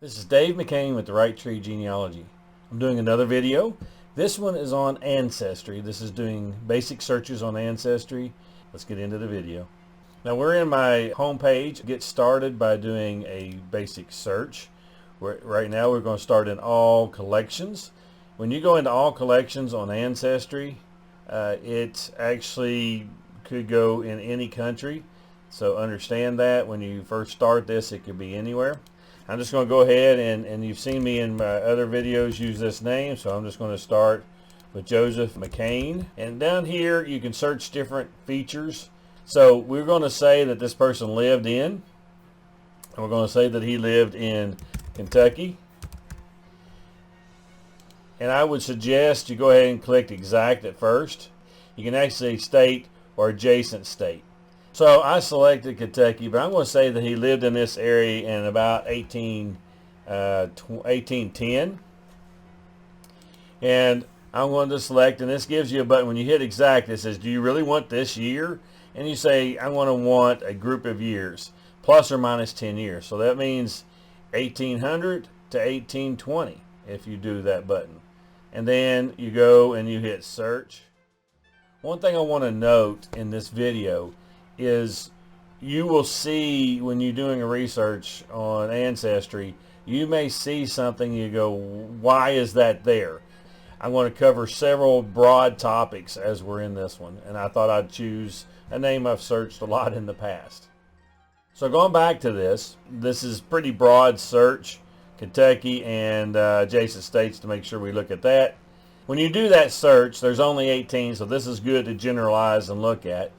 This is Dave McCain with the Right Tree Genealogy. I'm doing another video. This one is on Ancestry. This is doing basic searches on Ancestry. Let's get into the video. Now we're in my home page. Get started by doing a basic search. Right now we're going to start in all collections. When you go into all collections on Ancestry, it actually could go in any country. So understand that when you first start this, it could be anywhere. I'm just going to go ahead and you've seen me in my other videos use this name, so I'm just going to start with Joseph McCain. And down here you can search different features. So we're going to say that this person lived in, and we're going to say that he lived in Kentucky. And I would suggest you go ahead and click exact at first. You can actually state or adjacent state. So I selected Kentucky, but I'm going to say that he lived in this area in about 1810. And I'm going to select, and this gives you a button. When you hit exact, it says, do you really want this year? And you say, I want a group of years, plus or minus 10 years. So that means 1800 to 1820 if you do that button. And then you go and you hit search. One thing I want to note in this video is you will see when you're doing a research on Ancestry, you may see something you go, why is that there? I'm going to cover several broad topics as we're in this one, and I thought I'd choose a name I've searched a lot in the past. So going back to this is pretty broad search, Kentucky and adjacent states, to make sure we look at that. When you do that search, there's only 18, so this is good to generalize and look at.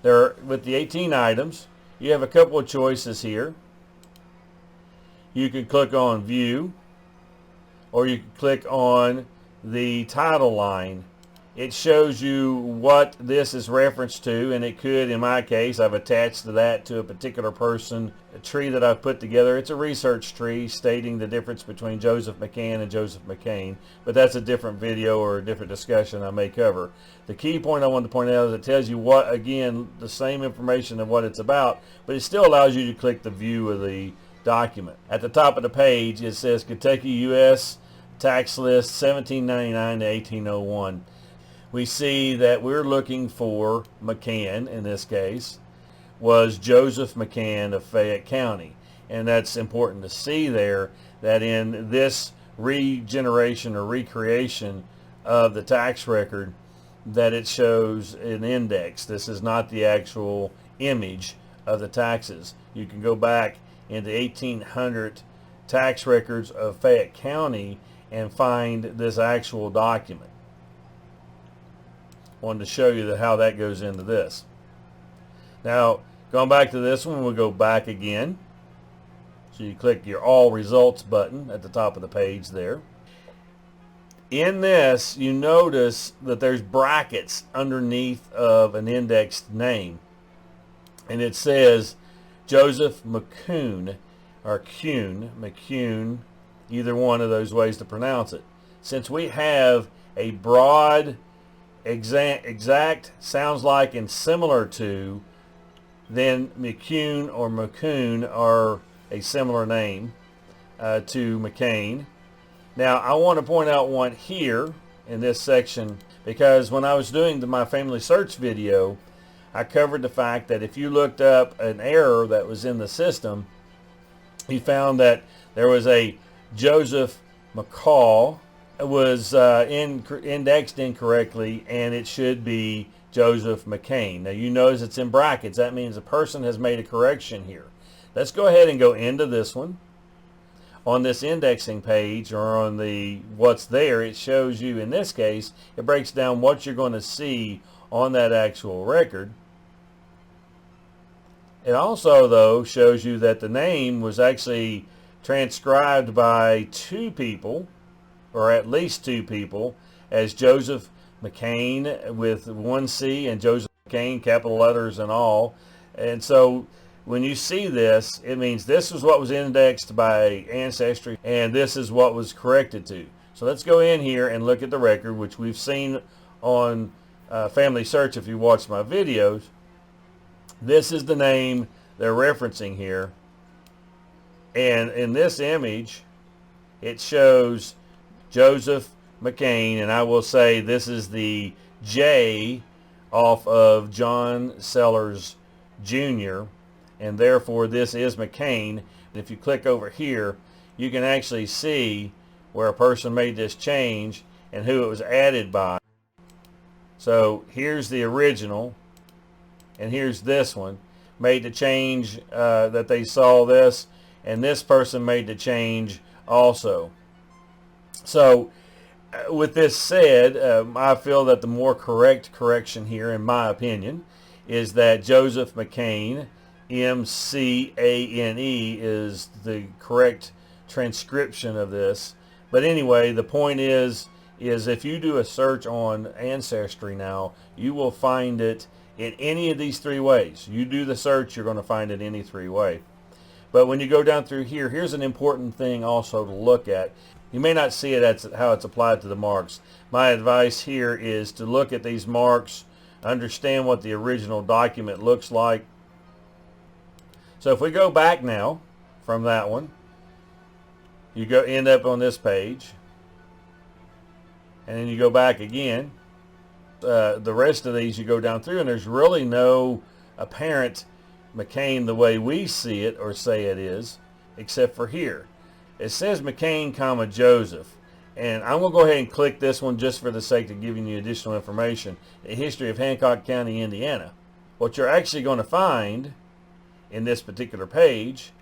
With the 18 items, you have a couple of choices here. You can click on View, or you can click on the title line. It shows you what this is referenced to, and it could, in my case, I've attached that to a particular person, a tree that I've put together. It's a research tree stating the difference between Joseph McCann and Joseph McCain, but that's a different video or a different discussion I may cover. The key point I wanted to point out is it tells you what, again, the same information of what it's about, but it still allows you to click the view of the document. At the top of the page, it says Kentucky U.S. Tax List 1799 to 1801. We see that we're looking for McCann, in this case, was Joseph McCann of Fayette County. And that's important to see there, that in this regeneration or recreation of the tax record, that it shows an index. This is not the actual image of the taxes. You can go back into 1800 tax records of Fayette County and find this actual document. Wanted to show you how that goes into this. Now, going back to this one, we'll go back again. So you click your All Results button at the top of the page there. In this, you notice that there's brackets underneath of an indexed name. And it says Joseph McCune, or McCune, either one of those ways to pronounce it. Since we have a broad exact sounds like and similar to, then McCune or McCune are a similar name to McCain. Now I want to point out one here in this section, because when I was doing my family search video, I covered the fact that if you looked up an error that was in the system, you found that there was a Joseph McCall. It was indexed incorrectly, and it should be Joseph McCain. Now you notice it's in brackets. That means a person has made a correction here. Let's go ahead and go into this one. On this indexing page, or on the what's there, it shows you, in this case, it breaks down what you're going to see on that actual record. It also, though, shows you that the name was actually transcribed by two people, or at least two people, as Joseph McCain with one C and Joseph McCain, capital letters and all. And so when you see this, it means this is what was indexed by Ancestry, and this is what was corrected to. So let's go in here and look at the record, which we've seen on Family Search if you watched my videos. This is the name they're referencing here, And in this image, it shows Joseph McCain, and I will say this is the J off of John Sellers Jr., and therefore this is McCain. If you click over here, you can actually see where a person made this change and who it was added by. So here's the original, and here's this one. Made the change that they saw this, and this person made the change also. So with this said, I feel that the more correct correction here, in my opinion, is that Joseph McCain, M-C-A-N-E, is the correct transcription of this. But anyway, the point is if you do a search on Ancestry now, you will find it in any of these three ways. You do the search, you're going to find it any three ways. But when you go down through here, here's an important thing also to look at. You may not see it as how it's applied to the marks. My advice here is to look at these marks, understand what the original document looks like. So if we go back now from that one, you end up on this page, and then you go back again. The rest of these you go down through, and there's really no apparent McCain the way we see it or say it is, except for here. It says McCain, comma, Joseph. And I'm going to go ahead and click this one just for the sake of giving you additional information. The history of Hancock County, Indiana. What you're actually going to find in this particular page,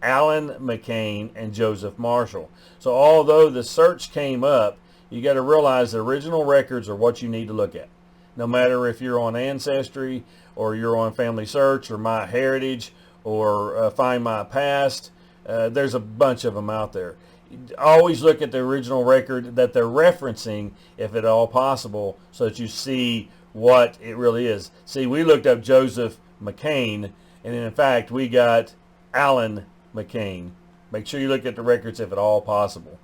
Alan McCain and Joseph Marshall. So although the search came up, you got to realize the original records are what you need to look at. No matter if you're on Ancestry or you're on Family Search or MyHeritage or Find My Past, there's a bunch of them out there. Always look at the original record that they're referencing, if at all possible, so that you see what it really is. See, we looked up Joseph McCain, and in fact, we got Alan McCain. Make sure you look at the records if at all possible.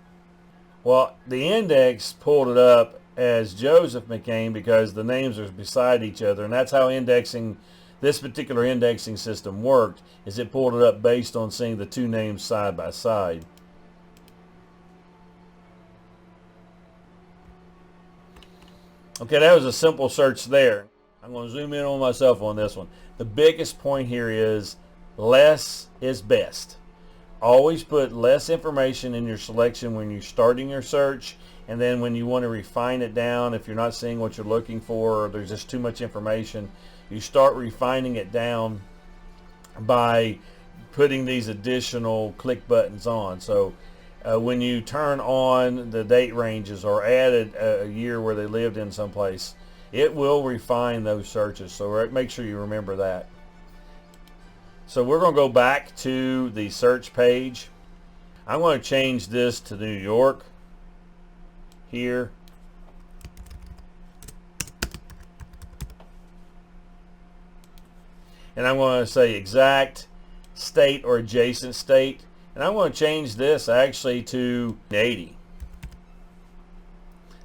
Well, the index pulled it up as Joseph McCain because the names are beside each other, and that's how this particular indexing system worked, is it pulled it up based on seeing the two names side by side. Okay, that was a simple search there. I'm going to zoom in on myself on this one. The biggest point here is less is best. Always put less information in your selection when you're starting your search, and then when you want to refine it down, if you're not seeing what you're looking for or there's just too much information, you start refining it down by putting these additional click buttons on. So when you turn on the date ranges or added a year where they lived in someplace, it will refine those searches. So make sure you remember that. So we're going to go back to the search page. I'm going to change this to New York here. And I'm going to say exact state or adjacent state. And I'm going to change this actually to 80. And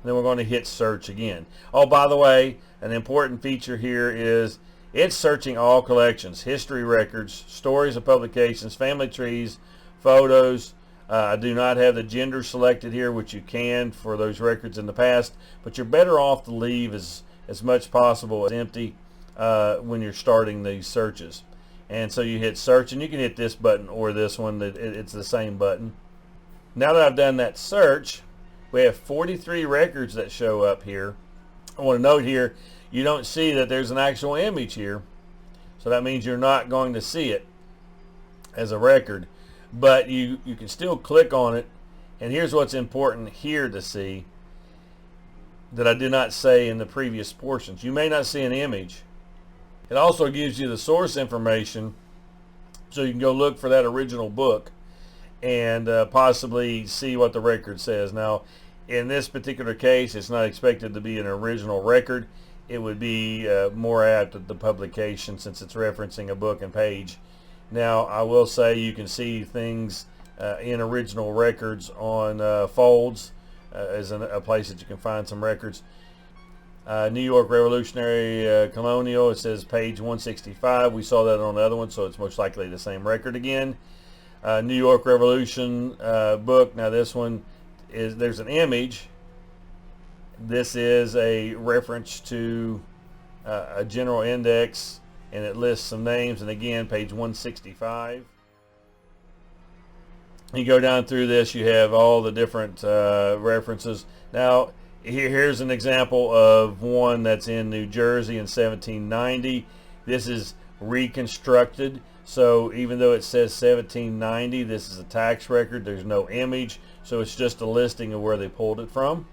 then we're going to hit search again. Oh, by the way, an important feature here is it's searching all collections, history records, stories of publications, family trees, photos. I do not have the gender selected here, which you can for those records in the past, but you're better off to leave as much possible as empty when you're starting these searches. And so you hit search, and you can hit this button or this one. It's the same button. Now that I've done that search, we have 43 records that show up here. I want to note here, you don't see that there's an actual image here, so that means you're not going to see it as a record, but you can still click on it. And here's what's important here to see that I did not say in the previous portions. You may not see an image. It also gives you the source information, so you can go look for that original book and possibly see what the record says. Now, in this particular case, it's not expected to be an original record. It would be more apt at the publication since it's referencing a book and page. Now, I will say you can see things in original records on Folds as a place that you can find some records. New York Revolutionary Colonial, it says page 165. We saw that on the other one, so it's most likely the same record again. New York Revolution book. Now this one is, there's an image. This is a reference to a general index, and it lists some names, and again, page 165. You go down through this, you have all the different references. Now here's an example of one that's in New Jersey in 1790. This is reconstructed, so even though it says 1790, this is a tax record. There's no image, so it's just a listing of where they pulled it from.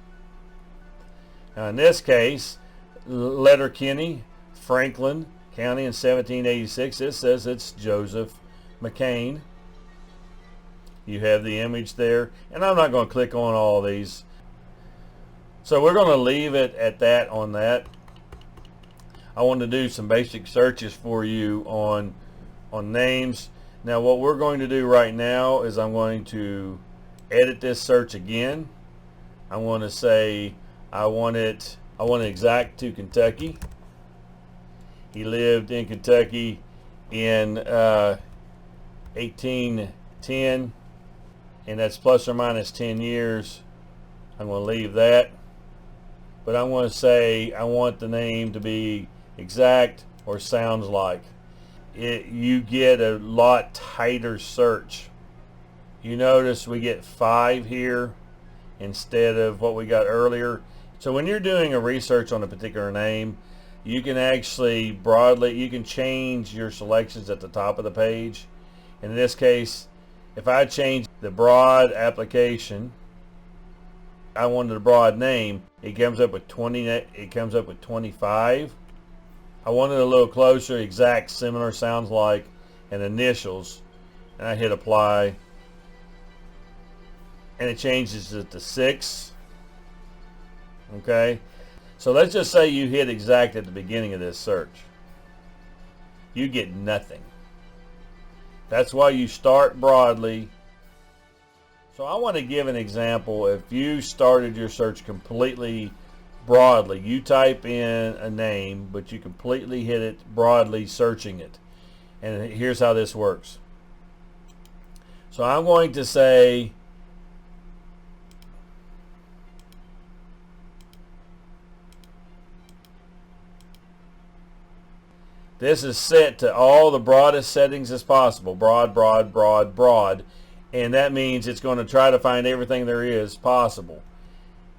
Now in this case, Letterkenny, Franklin County in 1786, it says it's Joseph McCain. You have the image there, and I'm not going to click on all of these. So we're going to leave it at that on that. I want to do some basic searches for you on names. Now what we're going to do right now is I'm going to edit this search again. I want to say I want it exact to Kentucky. He lived in Kentucky in 1810, and that's plus or minus 10 years. I'm going to leave that, but I want to say I want the name to be exact or sounds like. You get a lot tighter search. You notice we get 5 here instead of what we got earlier. So when you're doing a research on a particular name, you can actually you can change your selections at the top of the page. And in this case, if I change the broad application, I wanted a broad name, it comes up with 20, it comes up with 25. I wanted a little closer, exact, similar, sounds like, and initials, and I hit apply, and it changes it to 6. Okay, so let's just say you hit exact at the beginning of this search. You get nothing. That's why you start broadly. So I want to give an example. If you started your search completely broadly, you type in a name, but you completely hit it broadly, searching it. And here's how this works. So I'm going to say this is set to all the broadest settings as possible. Broad, broad, broad, broad. And that means it's going to try to find everything there is possible.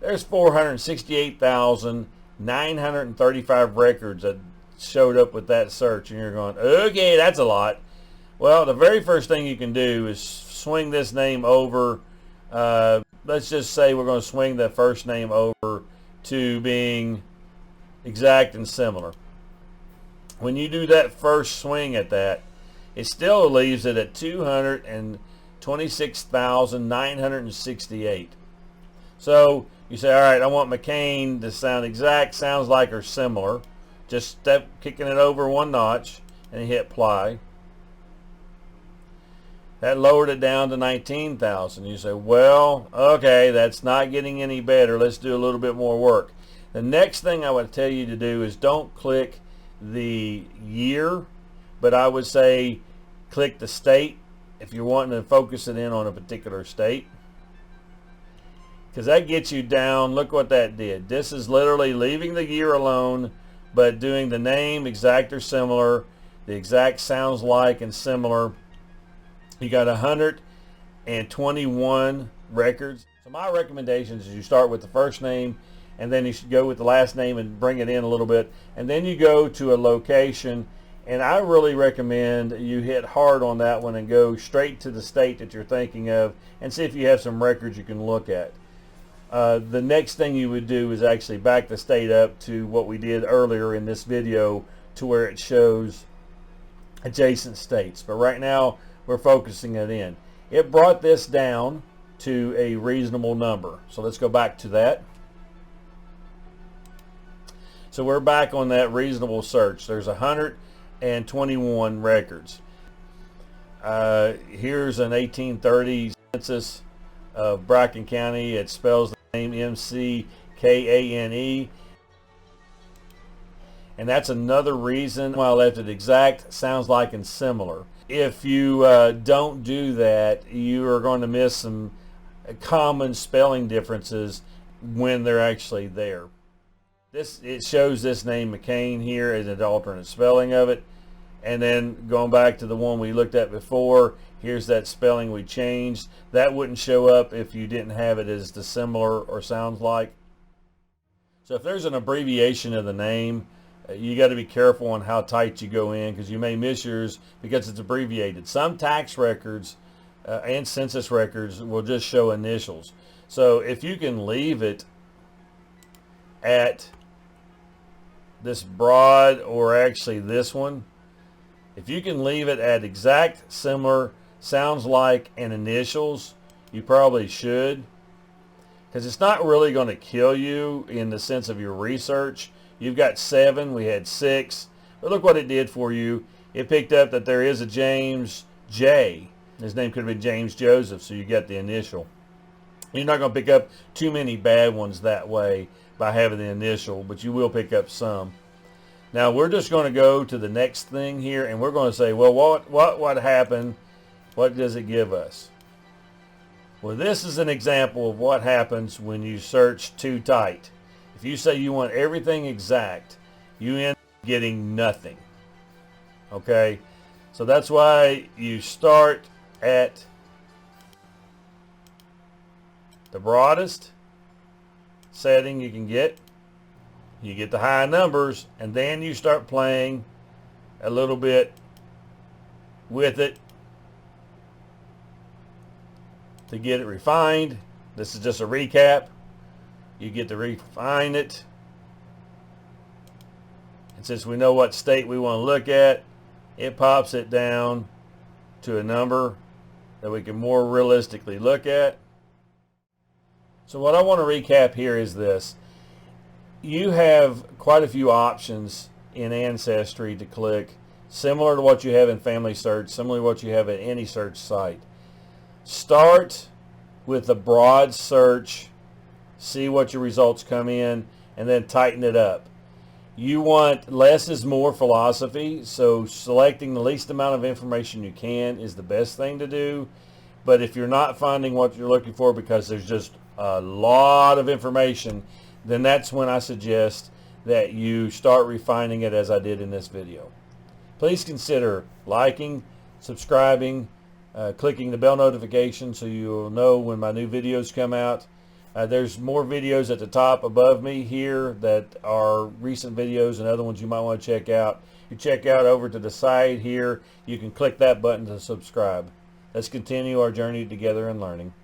There's 468,935 records that showed up with that search. And you're going, okay, that's a lot. Well, the very first thing you can do is swing this name over. Let's just say we're going to swing the first name over to being exact and similar. When you do that first swing at that, it still leaves it at 226,968. So you say, all right, I want McCain to sound exact, sounds like, or similar. Just kicking it over one notch, and you hit apply. That lowered it down to 19,000. You say, well, okay, that's not getting any better. Let's do a little bit more work. The next thing I would tell you to do is don't click the year, but I would say click the state if you're wanting to focus it in on a particular state, because that gets you down. Look what that did. This is literally leaving the year alone, but doing the name exact or similar, the exact sounds like and similar. You got 121 records. So my recommendation is you start with the first name, and then you should go with the last name and bring it in a little bit, and then you go to a location, and I really recommend you hit hard on that one and go straight to the state that you're thinking of and see if you have some records you can look at. The next thing you would do is actually back the state up to what we did earlier in this video, to where it shows adjacent states, but right now we're focusing it in. It brought this down to a reasonable number, so let's go back to that. So we're back on that reasonable search. There's 121 records. Here's an 1830 census of Bracken County. It spells the name M-C-K-A-N-E. And that's another reason why I left it exact, sounds like, and similar. If you don't do that, you are going to miss some common spelling differences when they're actually there. It shows this name McCain here as an alternate spelling of it. And then going back to the one we looked at before, here's that spelling we changed. That wouldn't show up if you didn't have it as the similar or sounds like. So if there's an abbreviation of the name, you got to be careful on how tight you go in, because you may miss yours because it's abbreviated. Some tax records and census records will just show initials. So if you can leave it at this broad, or actually this one, if you can leave it at exact, similar, sounds like, and initials, you probably should, because it's not really going to kill you in the sense of your research. You've got 7, we had 6, but look what it did for you. It picked up that there is a James J. His name could have been James Joseph, so you got the initial. You're not going to pick up too many bad ones that way by having the initial, but you will pick up some. Now we're just going to go to the next thing here, and we're going to say, well, what happened? What does it give us? Well, this is an example of what happens when you search too tight. If you say you want everything exact, you end up getting nothing. Okay? So that's why you start at the broadest setting you can get. You get the high numbers, and then you start playing a little bit with it to get it refined. This is just a recap. You get to refine it. And since we know what state we want to look at, it pops it down to a number that we can more realistically look at. So what I want to recap here is this. You have quite a few options in Ancestry to click, similar to what you have in Family Search, similar to what you have at any search site. Start with the broad search, see what your results come in, and then tighten it up. You want less is more philosophy, so selecting the least amount of information you can is the best thing to do. But if you're not finding what you're looking for because there's just a lot of information, then that's when I suggest that you start refining it as I did in this video. Please consider liking, subscribing, clicking the bell notification so you'll know when my new videos come out. There's more videos at the top above me here that are recent videos and other ones you might want to check out. You check out over to the side here, you can click that button to subscribe. Let's continue our journey together in learning.